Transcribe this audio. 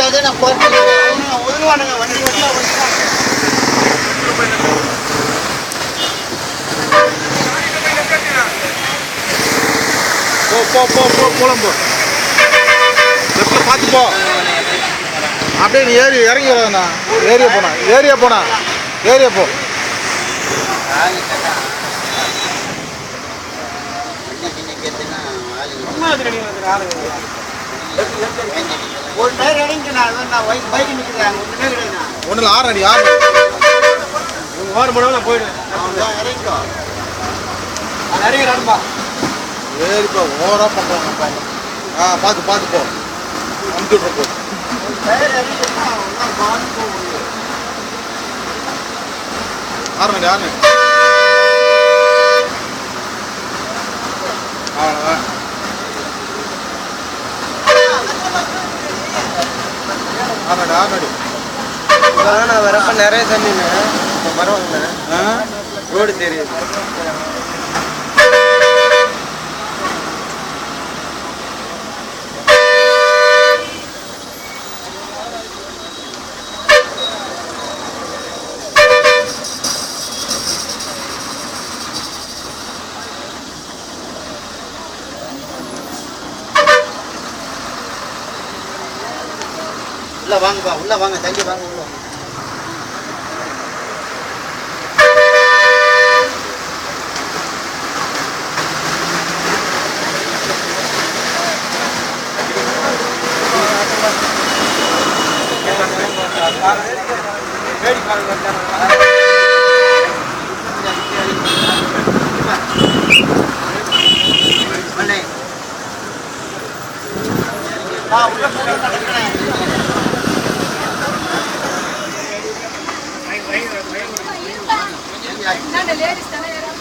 விட்டாதே நான் போகிறேன். ஒதுவானுங்க வண்டி வண்டியாக போலாம் போ. லெஃப்டில் பார்த்து போ. அப்படியே நீ இறங்கி வராதுண்ணா. ஏரியா போ. ஒரு டயர் இறங்கினா பைக் நிற்கிறேன். ஒன்றும் இல்லை, 6 அடி ஓரம் போடுவோம். நான் போயிடுவேன். இறங்கிக்கோ. நிறைய நண்பா ஏறிப்பா. ஓவராக பண்ணுறாங்கப்பா. பார்த்து போ. அமுச்சு விட்ற போ. டயர் இறங்கினா பார்த்து போக 6 அடி அவ்வளோதான். ஆறடி நான் வரப்ப நிறைய தண்ணிங்க பரவாயில்ல. ரோடு தெரியுது. உள்ள வாங்கப்பா, உள்ள வாங்க, தண்ணி வாங்க உள்ள. லேடிஸ் தானே